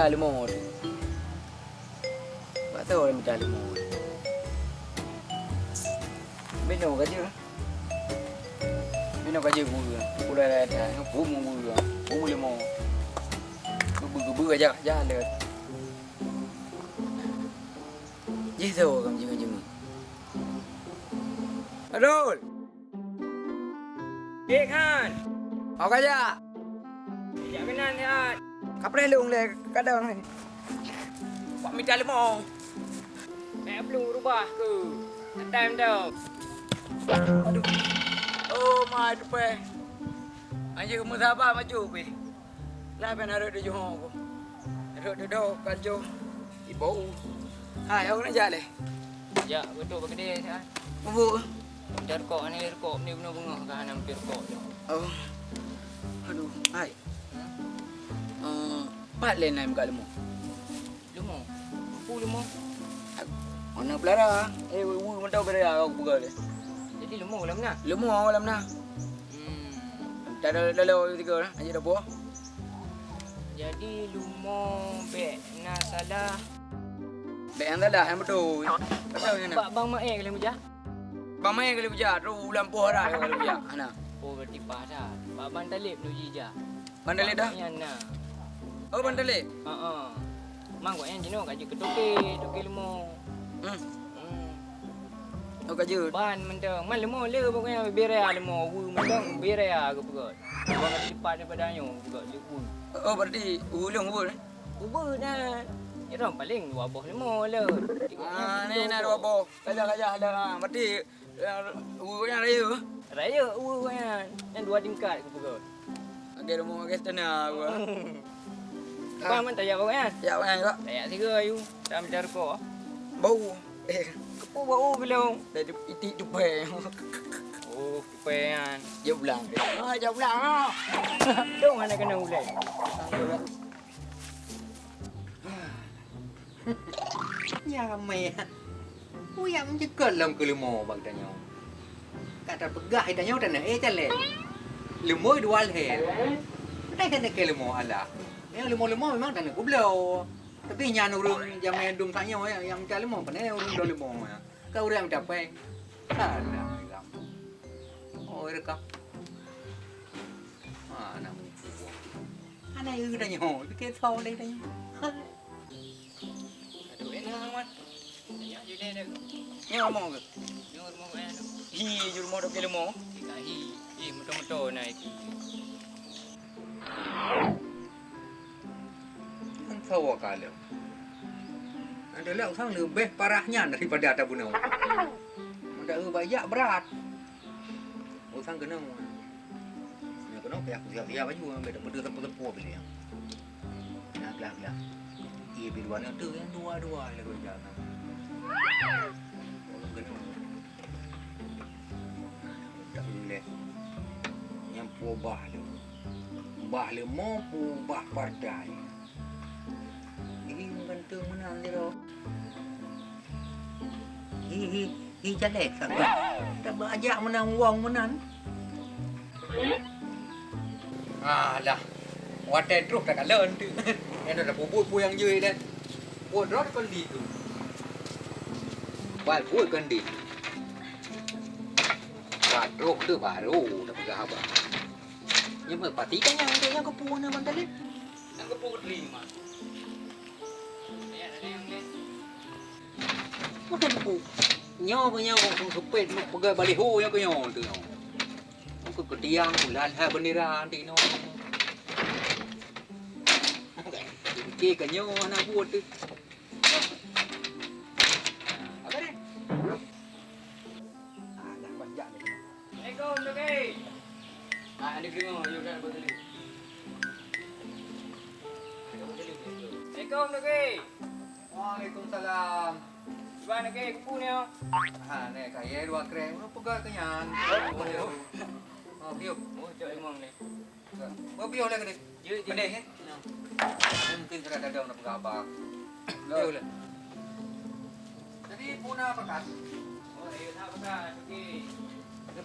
minta lemon. Tak tahu orang minta lemon. Beno kerja. Beno kerja guru. Udah ada bumu guru. Bumu lemon. Gebu aja jalan. Jizo kamu jema-jema. Adul. Han. Mau kerja? Ya benar ni Han. Kapren lung le kadang ni. Pak minta lemon. Nak perlu rubah ke? Tak time dah. Aduh. Oh, mai tu pe. Anjir kamu sabar maju pe. Lah ben ada di johong ko. Ada do kajo. Ibu. Hai, aku nak jalan. Ya, betul berkedai Han. Bu. Dah rekok ni benar bunga kan hampir rekok je. Oh. Aduh, hai. Pat lain naik kat lemon. Lemon. Apa lemon? Mana belara? Wu mentau belara aku buka dia. Jadi lemon dalam mana? Lemon malam nah. Tak ada lalu tiga lah. Aje dah buah. Jadi lemon bek nak salah. Bek yang salah yang betul. Tak tahu yang Pak bang mak kali meja. Bang main kali bejat. Tu ulang poh dah kali bejat. Ana. Oh berarti pas dah. Pak bang talib nu jija. Bandalik dah. Yang nah. Oh bandalik. Mang kau yang jenuh kaji toke lemon. Oh kerja. Ban mendang. Man lemon le pokoknya berea lemon. Wu mendang berea ke pegot. Bang kata lipat daripada anyo pegot lemon. Oh berarti ulung ubur. Ubur dah. Ya orang paling dua buah lemon le. Ni nak dua boh. Kajah ada. Berarti ubur yang raya. Raya ubur kan. Yang dua tingkat ke pegot. Agak rumah agak tenang aku. Bang man tak ya bang kan? Ya bang juga. Tak ya tiga ayu. Tak macam rokok. Bau. Kepu bau belum. Dari itik tu pe. Oh, kepengan. Jauh belang. Jauh belang. Dong mana kena ulai. Ya mày Ui em chứ cần lòng cười mồ bằng ta nhau Cả ta gãi ta nhau ta nè cha lệ Liu môi đua lệ Đây cái này kê liu mồ ala Liu mồ memang ta nè cũng lâu Tapi nhà nụ rừng Nhà mẹ đùm thả nhau ấy Yang cha liu mồ Pada orang do liu mồ mà Kau orang capek Alah Ôi rekam Mana menipu Anai ư ta nhau Cái thau đây ta nhau Aduh, enak man. Ya, jadi dah. Ni ngomong ke? Ni rumah kau yang. Hi ju rumah dok lemo. Hi, motor-motor naik. Ang tawa kalau. Adalah orang lebih parahnya daripada ada bunau. Ada banyak berat. Orang kena. Ya kena pihak siap-siap baju beda benda tempat-tempat bila. Nah, gelap. Ia biruan tu yang dua-dua le kau jaga. Orang kena. Tak boleh. Yang pobah le. Bah le mau pobah partai. Ini gantung menang dia doh. Hi jelek sangat. Tak banyak menang wang menang. Alah. Watai terus tak kalah tu. Yang dah bubut yang je dah. Buat rot kan di tu. Buat kan di. Buat rot tu baru dah berapa. Nhưng mà parti kan yang kepuan nama tadi. Yang kepu terima. Ya, ada yang ni. Bukan kepu. Nyaw kong supet nak pegang baliho yang kau tu. Aku ketiang bulan ha bendera di no. Ke kanyo anak buat tu. Apa ni? Dah banyak ni. Assalamualaikum, Toki. Ni kena you dah betul. Assalamualaikum, Toki. Waalaikumsalam. Gimana ke kupu ni? Ni kaya dua krem. Nak pegang kenyan. Biuk. Oh, cak limang ni. Biuk lah kedai. Je, Kedai ni. Mungkin sudah ada nak pegang apa. Biuk lah. Jadi punah apa kan? Oh, ayo nak pegang, Toki.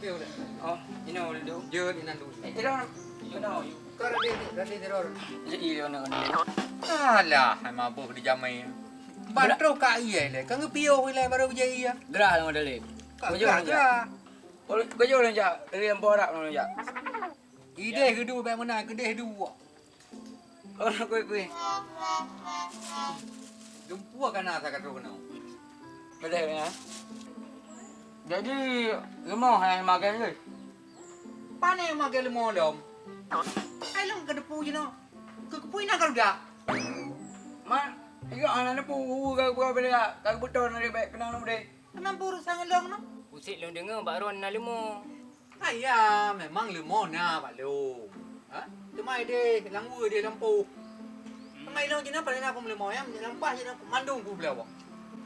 Biuk lah. Oh, ini orang dulu. Jod inan dulu. Tidak. Kenapa you? Kau ready teror. Jadi dia nak kena. Alah, hai mabuk di jamai. Batro ka iya le. Kang pio ile baru je iya. Gerah lah modal ni. Kau Kau jual ja. Kau jual je. Dari yang borak mana je. Ide kedua baik mana kedai dua. Oh nak kuih. Jumpa kan asa kata kena. Betul ya. Jadi lemah yang makan ni. Pane magal mo dom. Ai long ka depu je no. Ke pui nak kau dah. Ma, iyo anak ni pu kau bela. Kau betul nak baik kenal nama dia. Kenapa urusan long no? Pusing long dengar baru anak lemah. Ayah, memang lemah na pak long. Ha? Cuma dia langgu dia lampu. Mai long je na pada nak aku lemah ya, lampas je nak mandung ku belah.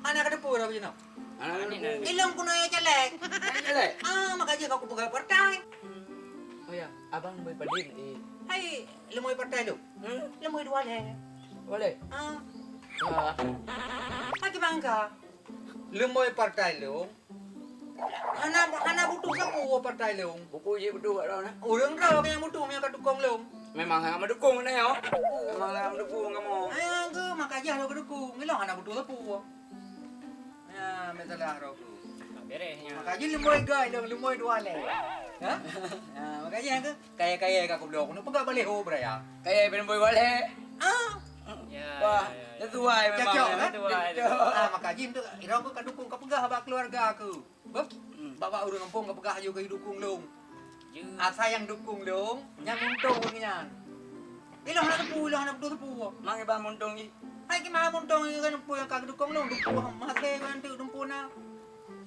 Anak ka depu dah je no. Anak ni nak. Ilong ku no ya celek. Jelek. Makanya kau pegang partai. Oh ya, abang boleh padin ni. Hai, lemoi partai lu. Lemoi dua le. Boleh. Ah, Ah. hati bangka. Lemoi partai lu. Anak butuh siapa partai lu? Buku je betul kat dalam. Orang kau yang butuh yang kadukung lu. Memang hang mendukung ni yo. Memang hang mendukung kamu. Ayah ke makanya lu kadukung. Ilong anak butuh siapa? Ya, masalah aku. Beresnya. Makanya lemoi gai lu, lemoi dua le. Ha? Makanya ke kaya-kaya aku blok. Nu pegang balik ho beraya. Kayak ben boy boleh. Ah, Ya. Wah, dia tuai memang. cakap kan? Tuai. Makanya tu irau aku kadukung kau pegang habaq keluarga aku. Bep. Bapak urang kampung kau pegang ayo kau dukung long. Asa yang dukung long, yang untung urangnya. Ilong nak tepu, ilong nak betul tepu. Mang ibang montong ni. Hai ke mah untung kan empu yang kau dukung long, dukung mate kan tu dumpu na.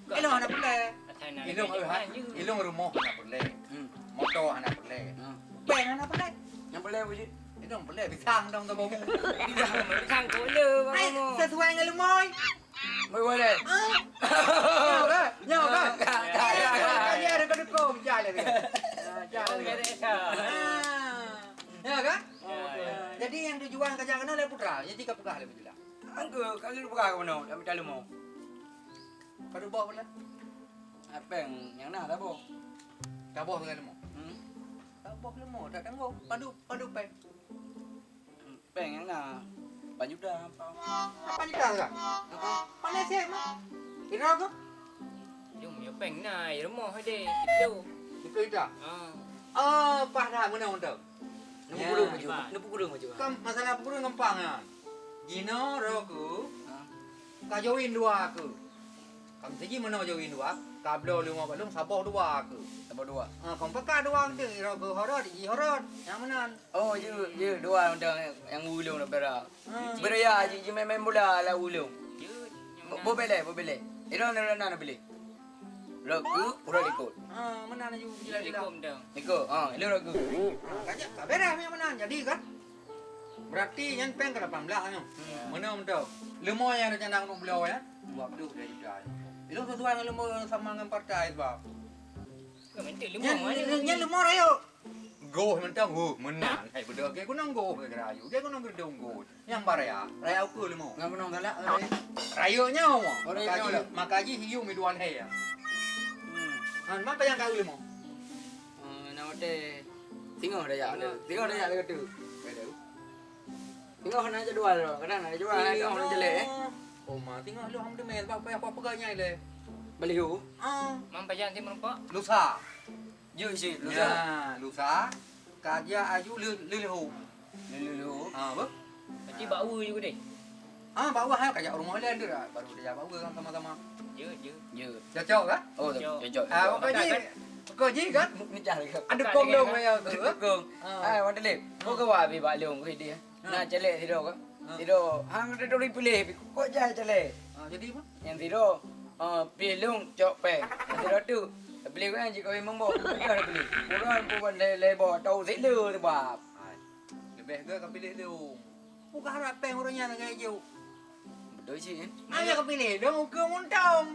Ilong nak boleh. Ilong rumah nak boleh. Motor nak boleh. Beng nak boleh. Yang boleh wujud. Ilong boleh pisang dong tu bau. Sang boleh Hai, kamu. sesuai dengan lemoy. Boy boleh. Nyawa kan? Kaya ada kedukung jalan dia. Jalan beres. Ya kan? Jadi yang tujuan kerja kena oleh putra, jadi kau pegah lebih jelas. Angku, kali lu pegang mana? Dah minta lemau. Kau bawa pula. Apa yang nak dah boh? Kau bawa dengan lemah. Kau bawa lemah, tak tangguh. Padu pek. Peng yang nak. Baju dah apa? Apa ni kau kan? Pandai siap mah. Kira apa? Jom ya peng nak, lemau hade. Itu. Itu itu. Ah. Pada mana untuk? Nampu kurung maju. Nampu kurung maju. Kam masalah kurang gampang ah. Gino roku. Kau join dua aku. Kamu segi mana join dua? Kablo lima balung sabah dua aku. Tambah dua. Kau pakai dua tu, roku horor, horor. Yang mana? Oh, je dua untuk yang ulung nak berak. Beraya je main bola lah ulung. Boleh. Ira nak beli. Ragu pura ikut. Mana nak juga gila. Ikut. Ilung ragu. Kajak tak beres yang mana jadi kan? Berarti yang peng ke 18 nya. Mana betul? Lemah yang rencana nak beliau ya. 20 dah juga. Itu sesuai dengan lemah sama dengan partai sebab. Yang lemah rayo. Go mentang menang. Hai betul ke kunang go ke rayu. Ke kunang gedung go. Yang baraya. Raya aku lemah. Ngam menang galak. Rayonya mah. Makaji hiu mi duan hai ya. Apa yang kau lemah? Nama dia tengok dah ya. Tengok dah ya dekat tu. Tengok nak jual lo. Kadang nak jual tengok nak jelek Oh, mah tengok lu hang demel apa pegangnya le. Beli hu. Mampai jangan timur pak. Lusa. Ju isi lu Ya, lusa. Kaja aju lilihu. Lu. Bep. Berarti bau juga deh. Bawa hai kajak rumah lain dia baru dia bawa kan sama-sama. Je. Je. Cocok kan? Oh, cocok. Kau ji kan? Ni cah lagi. Ada kong dong ya tu. Kong. Wanita lep. Kau ke wabi balung ke dia. Nak celek tidur ke? Tidur. Hang ada dori pilih. Kau jah celek. Jadi apa? Yang tidur. Pilung cok peng. Yang tidur tu. Beli kan jika memang bawa. Kan beli. Kurang pun lebar tahu zelu tu bab. Lebih ke kau pilih lu. Bukan harap peng orangnya nak jauh. Betul sih. Ayo kau pilih dong ke muntong.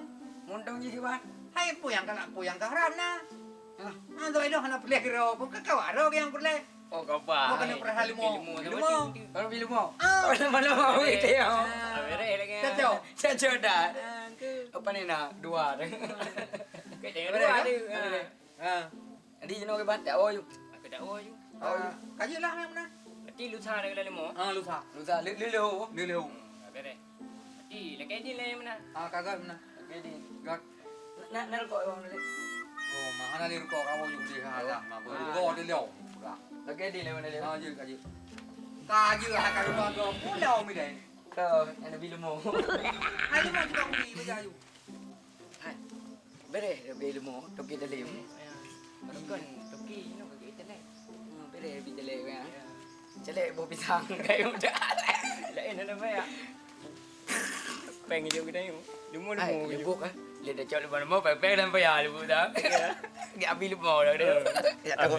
Montong je siapa? Hai puyang ke harap na. Tu itu hendak pilih kira. Bukan kau ada yang pilih. Oh, kau apa? Kau kena perhal limo. Kalau pilih mau. Kalau malam mau itu ya. Beres lagi. Cocok. Cocok dah. Apa ni nak? Dua. Kita dua ada. Ha. Jadi jenuh ke bantai oh you. Aku tak tahu je. Kaji lah mana? Peti lusa dah kala lemo. Lusa. Lusa lelu. Lelu. Bere. Peti lekai din le mana. Kagak mana? Jadi Gak. nak kau orang ni. Oh, mana ni kau kamu juga dia kalah. Mabuk. Kau dia liau. Lagi di le mana le. Je kaji. Kaji lah kalau kau pulau mi dah. Kau yang lebih lemo. Hai tu macam kau pergi baca you. Bere lebih lemo. Toki dalam. Kan toki no ke kita le. Bere lebih dalam ya. Celek bo pisang kayu dah. Lain ada apa ya? Pengen dia kita ni. Lemo Ai, lemo. lebuk ah. Dia dah cakap lemo pepek dan payah lebuk dah. Dia ambil lemo dah dia. Ya tahu.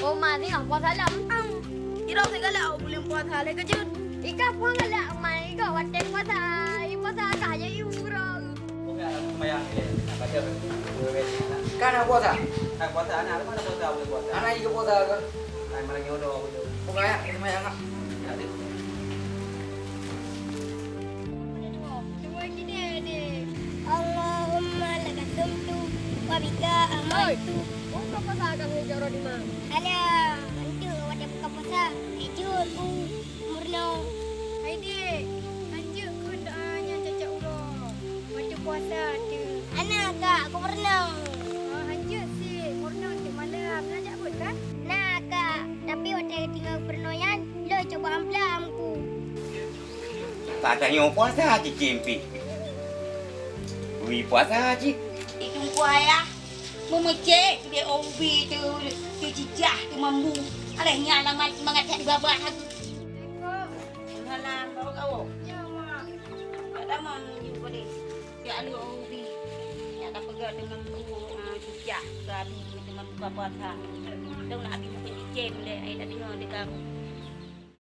Ô mà đi học qua thái lắm Đi đâu thì cái lậu liền qua thả lên cái chứ. ý các qua cái lạ mày có hoạt động qua thà cả nhà yêu rồi Mayang ni. Nak baca. Kan nak puasa? Nak puasa anak mana puasa boleh puasa. Anak juga puasa ke? Ai mana nyodo aku tu. Bukan ya, ini mah yang Jadi cuma gini deh Allahumma lakasumtu wa bika amantu. buka pasal kamu jauh di mana Alah, mantu awak dah buka puasa. Ejur ku murno. hai dek lanjut ku doanya cacak ulo waktu puasa tu Anak kak, aku murno. lanjut sih murno untuk malam nak buat kan Nah kak, tapi waktu tinggal pernoyan, lo coba amplam ku. Katanya puasa haji cimpi. Wih puasa haji. Itu kuaya memecek dia obi tu dia jijah tu mambu alehnya nama mengatak di babak aku halang bawa kau ya mak ada mau juga deh dia alu obi ya tak pegang dengan tu jijah kami dengan buka puasa dong nak habis mungkin cem deh ai tak dengar dekat